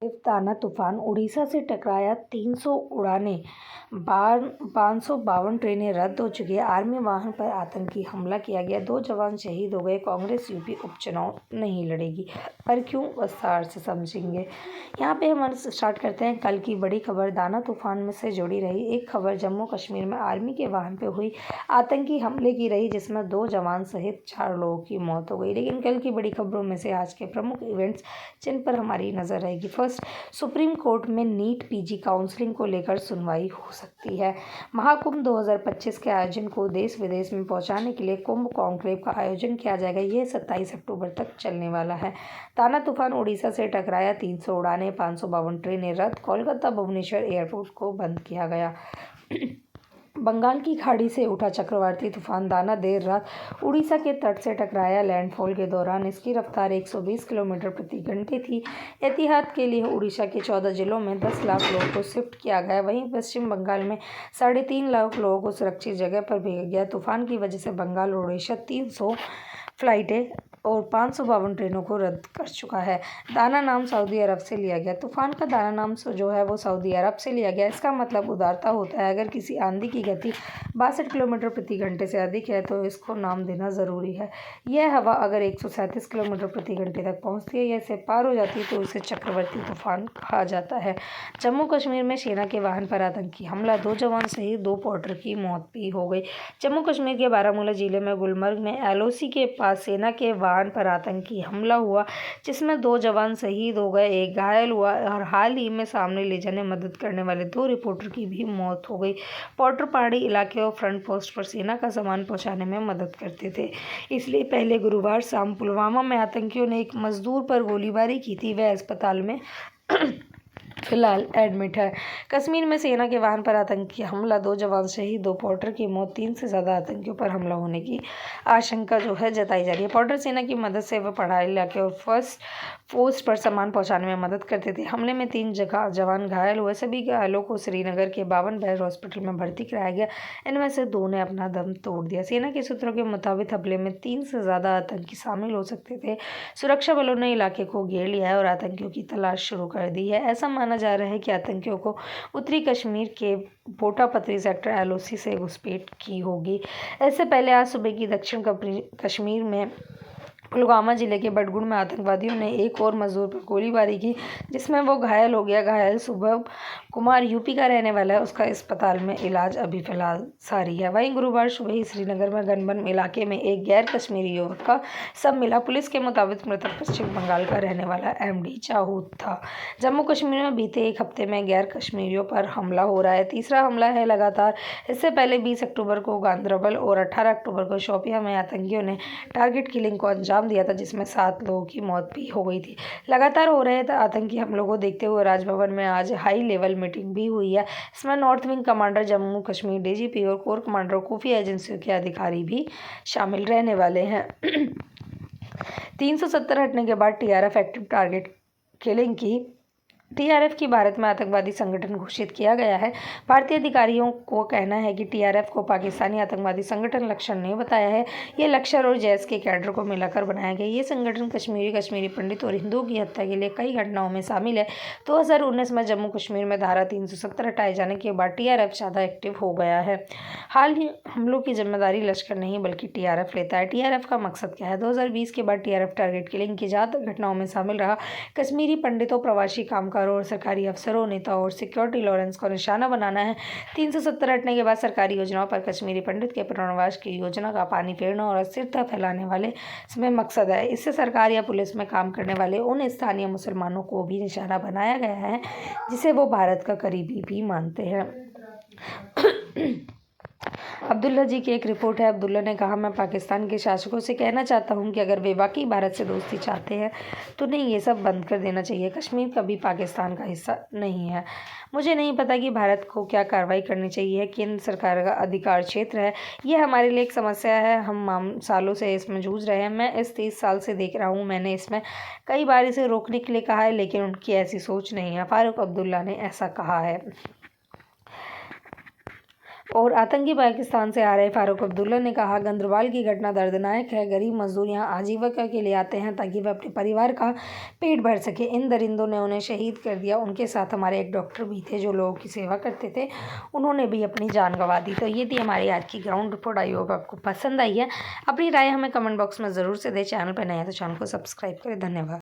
ताना तूफान उड़ीसा से टकराया, 300 उड़ानें, 552 ट्रेनें रद्द हो चुकी है। आर्मी वाहन पर आतंकी हमला किया गया, 2 जवान शहीद हो गए। कांग्रेस यूपी उपचुनाव नहीं लड़ेगी, पर क्यों, विस्तार से समझेंगे। यहाँ पे हम स्टार्ट करते हैं कल की बड़ी खबर। दाना तूफान में से जुड़ी रही एक खबर जम्मू कश्मीर में आर्मी के वाहन पर हुई आतंकी हमले की रही, जिसमें 2 जवान सहित 4 लोगों की मौत हो गई। लेकिन कल की बड़ी खबरों में से आज के प्रमुख इवेंट्स जिन पर हमारी नजर रहेगी। फर्स्ट, सुप्रीम कोर्ट में नीट पीजी काउंसलिंग को लेकर सुनवाई हो सकती है। महाकुंभ 2025 के आयोजन को देश विदेश में पहुंचाने के लिए कुंभ कॉन्क्लेव का आयोजन किया जाएगा। यह 27 अक्टूबर तक चलने वाला है। ताना तूफान उड़ीसा से टकराया, 300 उड़ानें, 552 ट्रेनें रद्द, कोलकाता भुवनेश्वर एयरपोर्ट को बंद किया गया। बंगाल की खाड़ी से उठा चक्रवाती तूफान दाना देर रात उड़ीसा के तट से टकराया। लैंडफॉल के दौरान इसकी रफ्तार 120 किलोमीटर प्रति घंटे थी। एहतियात के लिए उड़ीसा के 14 जिलों में 10 लाख लोगों को शिफ्ट किया गया। वहीं पश्चिम बंगाल में 3.5 लाख लोगों को सुरक्षित जगह पर भेजा गया। तूफान की वजह से बंगाल और उड़ीसा 300 फ्लाइटें और 552 ट्रेनों को रद्द कर चुका है। दाना नाम सऊदी अरब से लिया गया। तूफान का दाना नाम जो है वो सऊदी अरब से लिया गया। इसका मतलब उदारता होता है। अगर किसी आंधी की गति 62 किलोमीटर प्रति घंटे से अधिक है तो इसको नाम देना ज़रूरी है। यह हवा अगर 137 किलोमीटर प्रति घंटे तक पहुंचती है या इसे पार हो जाती है तो इसे चक्रवर्ती तूफान कहा जाता है। जम्मू कश्मीर में सेना के वाहन पर आतंकी हमला, 2 जवान सहित 2 पोर्टर की मौत भी हो गई। जम्मू कश्मीर के बारामूला जिले में गुलमर्ग में एलओसी के पास सेना के वाहन पर आतंकी हमला हुआ, जिसमें 2 जवान शहीद हो गए, 1 घायल हुआ और हाल ही में सामने ले जाने मदद करने वाले 2 रिपोर्टर की भी मौत हो गई। पोर्टर पहाड़ी इलाके और फ्रंट पोस्ट पर सेना का सामान पहुंचाने में मदद करते थे, इसलिए पहले गुरुवार शाम पुलवामा में आतंकियों ने एक मजदूर पर गोलीबारी की थी। वह अस्पताल में फिलहाल एडमिट है। कश्मीर में सेना के वाहन पर आतंकी हमला, 2 जवान शहीद, 2 पोर्टर की मौत, 3 से ज़्यादा आतंकियों पर हमला होने की आशंका जो है जताई जा रही है। पोर्टर सेना की मदद से वह पहाड़ी इलाके और फर्स्ट पोस्ट पर सामान पहुंचाने में मदद करते थे। हमले में 3 जवान घायल हुए। सभी घायलों को श्रीनगर के 52 बेड हॉस्पिटल में भर्ती कराया गया। इनमें से 2 ने अपना दम तोड़ दिया। सेना के सूत्रों के मुताबिक हमले में 3 से ज़्यादा आतंकी शामिल हो सकते थे। सुरक्षा बलों ने इलाके को घेर लिया है और आतंकियों की तलाश शुरू कर दी है। ऐसा माना जा रहा है कि आतंकियों को उत्तरी कश्मीर के पोटापत्री सेक्टर एलओसी से घुसपैठ की होगी। इससे पहले आज सुबह की दक्षिण कश्मीर में पुलवामा जिले के बडगुंड में आतंकवादियों ने एक और मजदूर पर गोलीबारी की, जिसमें वो घायल हो गया। घायल शुभम कुमार यूपी का रहने वाला है। उसका अस्पताल में इलाज अभी फिलहाल जारी है। वहीं गुरुवार सुबह ही श्रीनगर में गनबन इलाके में एक गैर कश्मीरी युवक का शव मिला। पुलिस के मुताबिक मृतक पश्चिम बंगाल का रहने वाला एमडी चाहूद था। जम्मू कश्मीर में बीते 1 हफ्ते में गैर कश्मीरियों पर हमला हो रहा है। तीसरा हमला है लगातार। इससे पहले 20 अक्टूबर को गांदरबल और 18 अक्टूबर को शोपियां में आतंकियों ने टारगेट किलिंग को अंजाम दिया था, जिसमें 7 लोगों की मौत भी हो गई थी। लगातार हो रहे आतंकी हमलों को देखते हुए राजभवन में आज हाई लेवल मीटिंग भी हुई है। इसमें north wing commander, Jammu Kashmir DGP और कोर कमांडर, खुफिया एजेंसियों के अधिकारी भी शामिल रहने वाले हैं। 370 हटने के बाद टीआरएफ एक्टिव टारगेट किलिंग की टीआरएफ की भारत में आतंकवादी संगठन घोषित किया गया है। भारतीय अधिकारियों को कहना है कि टीआरएफ को पाकिस्तानी आतंकवादी संगठन लश्कर ने बताया है। ये लश्कर और जैश के कैडर को मिलाकर बनाया गया। ये संगठन कश्मीरी पंडित और हिंदुओं की हत्या के लिए कई घटनाओं में शामिल है। 2019 में जम्मू कश्मीर में धारा 370 हटाए जाने के बाद टीआरएफ ज़्यादा एक्टिव हो गया है। हाल ही हमलों की जिम्मेदारी लश्कर नहीं बल्कि टीआरएफ लेता है। टीआरएफ का मकसद क्या है? 2020 के बाद टीआरएफ टारगेट किलिंग की ज़्यादा घटनाओं में शामिल रहा। कश्मीरी पंडितों, प्रवासी कामगारों और सरकारी अफसरों, नेताओं और सिक्योरिटी लॉरेंस को निशाना बनाना है। 370 हटने के बाद सरकारी योजनाओं पर कश्मीरी पंडित के पुनर्वास की योजना का पानी फेरना और अस्थिरता फैलाने वाले इसमें मकसद है। इससे सरकार या पुलिस में काम करने वाले उन स्थानीय मुसलमानों को भी निशाना बनाया गया है जिसे वो भारत का करीबी भी मानते हैं। अब्दुल्ला जी की एक रिपोर्ट है। अब्दुल्ला ने कहा, मैं पाकिस्तान के शासकों से कहना चाहता हूं कि अगर वे वाकई भारत से दोस्ती चाहते हैं तो उन्हें ये सब बंद कर देना चाहिए। कश्मीर कभी पाकिस्तान का हिस्सा नहीं है। मुझे नहीं पता कि भारत को क्या कार्रवाई करनी चाहिए। केंद्र सरकार का अधिकार क्षेत्र है। ये हमारे लिए एक समस्या है। हम सालों से इसमें जूझ रहे हैं। मैं इस 30 साल से देख रहा हूँ। मैंने इसमें कई बार इसे रोकने के लिए कहा है, लेकिन उनकी ऐसी सोच नहीं है। फारूक अब्दुल्ला ने ऐसा कहा है। और आतंकी पाकिस्तान से आ रहे फारूक अब्दुल्ला ने कहा, गंदरबाल की घटना दर्दनाक है। गरीब मजदूर यहाँ आजीविका के लिए आते हैं ताकि वह अपने परिवार का पेट भर सके। इन दरिंदों ने उन्हें शहीद कर दिया। उनके साथ हमारे एक डॉक्टर भी थे जो लोगों की सेवा करते थे, उन्होंने भी अपनी जान गंवा दी। तो ये थी हमारी आज की ग्राउंड रिपोर्ट। आई होप आपको पसंद आई है। अपनी राय हमें कमेंट बॉक्स में ज़रूर से दें। चैनल पर नए हैं तो चैनल को सब्सक्राइब करें। धन्यवाद।